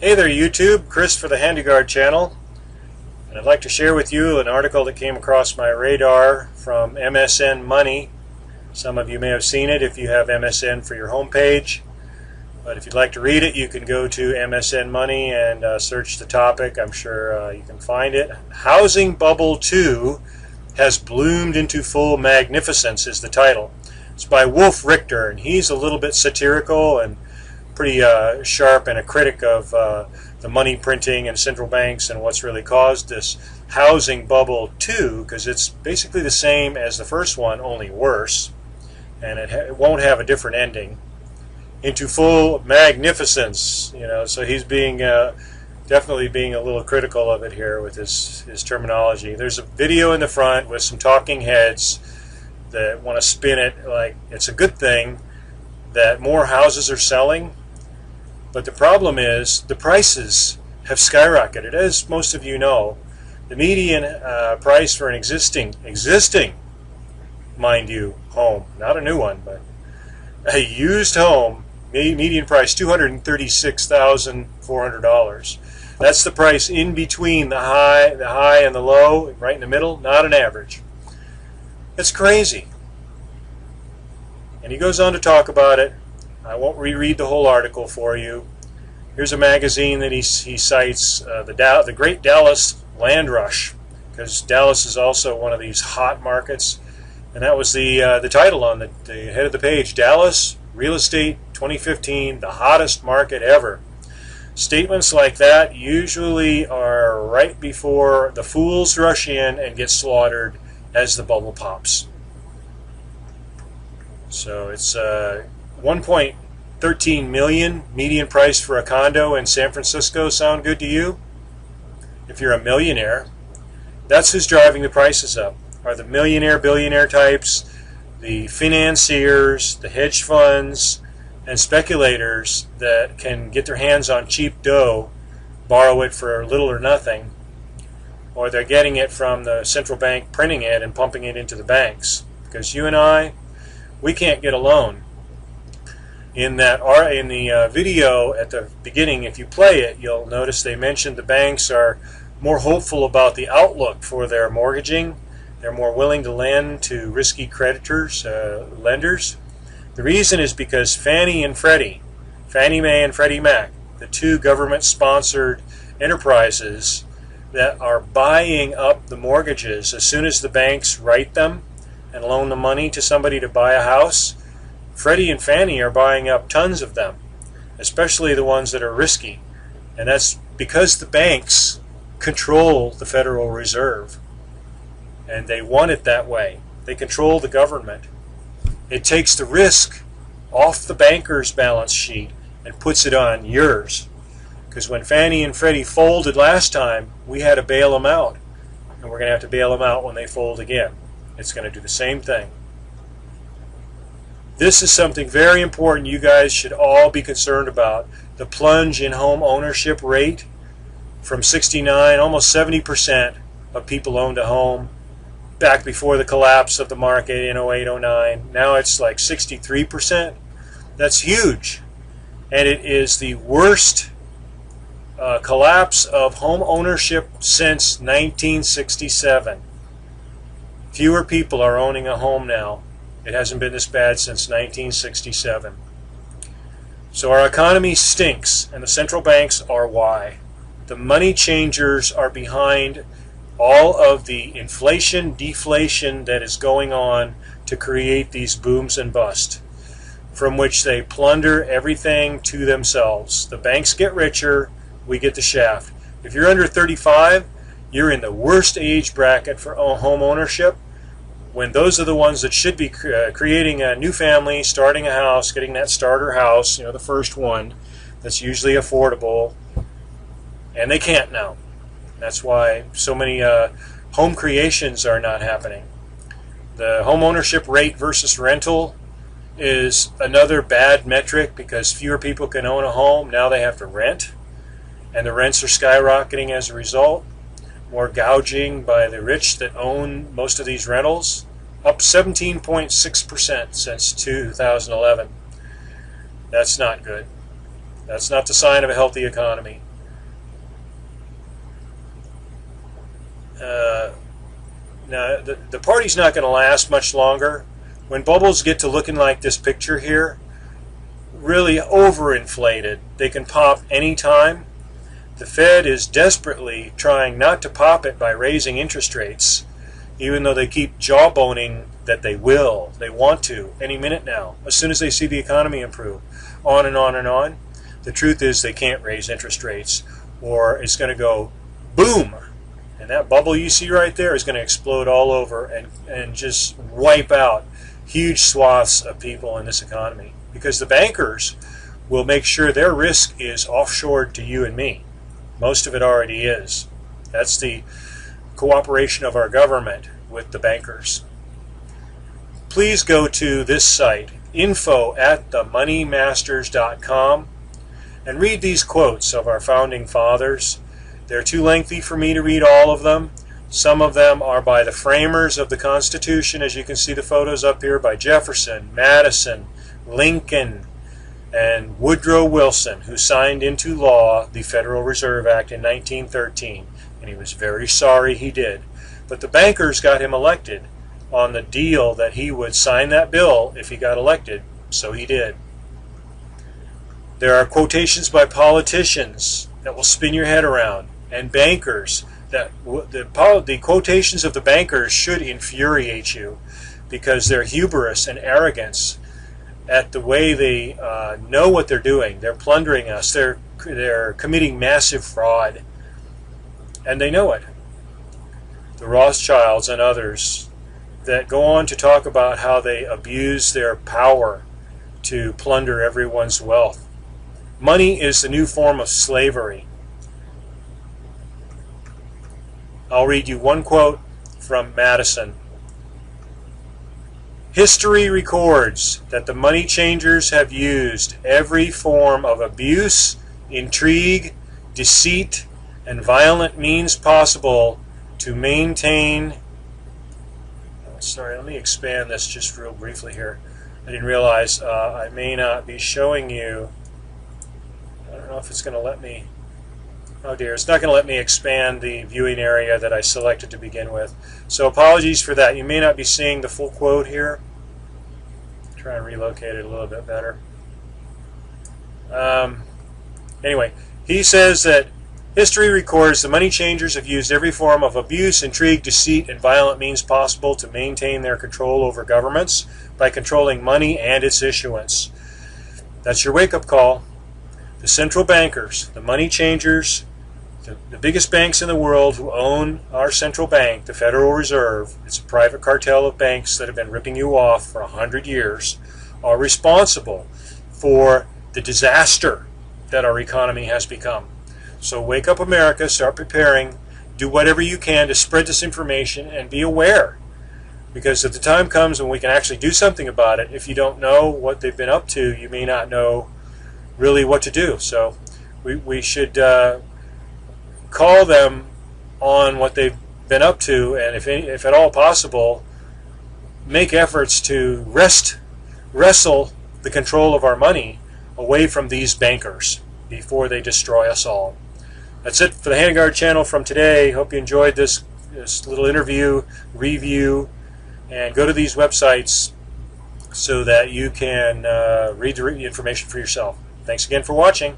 Hey there YouTube, Chris for the HandyGuard channel, and I'd like to share with you an article that came across my radar from MSN Money. Some of you may have seen it if you have MSN for your homepage, but if you'd like to read it you can go to MSN Money and search the topic. I'm sure you can find it. Housing Bubble 2 has bloomed into full magnificence is the title. It's by Wolf Richter, and he's a little bit satirical and pretty sharp and a critic of the money printing and central banks and what's really caused this housing bubble 2, because it's basically the same as the first one, only worse, and it won't have a different ending. Into full magnificence, so he's being definitely being a little critical of it here with his terminology. There's a video in the front with some talking heads that want to spin it like it's a good thing that more houses are selling. But the problem is the prices have skyrocketed. As most of you know, the median price for an existing, mind you, home, not a new one, but a used home, median price $236,400. That's the price in between the high and the low, right in the middle, not an average. It's crazy. And he goes on to talk about it. I won't reread the whole article for you. Here's a magazine that he cites, the Great Dallas Land Rush, because Dallas is also one of these hot markets, and that was the title on the head of the page. Dallas Real Estate 2015, the hottest market ever. Statements like that usually are right before the fools rush in and get slaughtered as the bubble pops. So it's 1.13 million median price for a condo in San Francisco. Sound good to you? If you're a millionaire, that's who's driving the prices up. Are the millionaire, billionaire types, the financiers, the hedge funds, and speculators that can get their hands on cheap dough, borrow it for little or nothing, or they're getting it from the central bank, printing it and pumping it into the banks. Because you and I, we can't get a loan. In the video at the beginning, if you play it, you'll notice they mentioned the banks are more hopeful about the outlook for their mortgaging. They're more willing to lend to risky creditors, lenders. The reason is because Fannie and Freddie, Fannie Mae and Freddie Mac, the two government-sponsored enterprises that are buying up the mortgages as soon as the banks write them and loan the money to somebody to buy a house, Freddie and Fannie are buying up tons of them, especially the ones that are risky. And that's because the banks control the Federal Reserve. And they want it that way. They control the government. It takes the risk off the banker's balance sheet and puts it on yours. Because when Fannie and Freddie folded last time, we had to bail them out. And we're going to have to bail them out when they fold again. It's going to do the same thing. This is something very important you guys should all be concerned about. The plunge in home ownership rate from 69, almost 70% of people owned a home back before the collapse of the market in 08-09. Now it's like 63%. That's huge. And it is the worst collapse of home ownership since 1967. Fewer people are owning a home now. It hasn't been this bad since 1967. So our economy stinks, and the central banks are why. The money changers are behind all of the inflation, deflation that is going on to create these booms and busts, from which they plunder everything to themselves. The banks get richer, we get the shaft. If you're under 35, you're in the worst age bracket for home ownership, when those are the ones that should be creating a new family, starting a house, getting that starter house, the first one that's usually affordable, and they can't now. That's why so many home creations are not happening. The home ownership rate versus rental is another bad metric, because fewer people can own a home. Now they have to rent, and the rents are skyrocketing as a result. More gouging by the rich that own most of these rentals, up 17.6% since 2011. That's not good. That's not the sign of a healthy economy. Now, the party's not going to last much longer. When bubbles get to looking like this picture here, really overinflated, they can pop anytime. The Fed is desperately trying not to pop it by raising interest rates, even though they keep jawboning that they will. They want to any minute now, as soon as they see the economy improve. On and on and on. The truth is they can't raise interest rates, or it's going to go boom. And that bubble you see right there is going to explode all over and just wipe out huge swaths of people in this economy. Because the bankers will make sure their risk is offshored to you and me. Most of it already is. That's the cooperation of our government with the bankers. Please go to this site, info@themoneymasters.com, and read these quotes of our founding fathers. They're too lengthy for me to read all of them. Some of them are by the framers of the Constitution, as you can see the photos up here, by Jefferson, Madison, Lincoln, and Woodrow Wilson, who signed into law the Federal Reserve Act in 1913. And he was very sorry he did. But the bankers got him elected on the deal that he would sign that bill if he got elected, so he did. There are quotations by politicians that will spin your head around, and bankers that the quotations of the bankers should infuriate you, because their hubris and arrogance at the way they know what they're doing. They're plundering us. They're committing massive fraud, and they know it. The Rothschilds and others that go on to talk about how they abuse their power to plunder everyone's wealth. Money is the new form of slavery. I'll read you one quote from Madison. History records that the money changers have used every form of abuse, intrigue, deceit, and violent means possible to maintain... Sorry, let me expand this just real briefly here. I didn't realize I may not be showing you... I don't know if it's going to let me... Oh dear, it's not going to let me expand the viewing area that I selected to begin with. So apologies for that. You may not be seeing the full quote here. Try and relocate it a little bit better. Anyway, he says that history records the money changers have used every form of abuse, intrigue, deceit, and violent means possible to maintain their control over governments by controlling money and its issuance. That's your wake-up call. The central bankers, the money changers, the biggest banks in the world who own our central bank, the Federal Reserve, it's a private cartel of banks that have been ripping you off for 100 years, are responsible for the disaster that our economy has become. So wake up, America, start preparing, do whatever you can to spread this information and be aware. Because if the time comes when we can actually do something about it, if you don't know what they've been up to, you may not know really what to do. So we should call them on what they've been up to, and if at all possible, make efforts to wrestle the control of our money away from these bankers before they destroy us all. That's it for the Handguard channel from today. Hope you enjoyed this little interview, review, and go to these websites so that you can read the information for yourself. Thanks again for watching.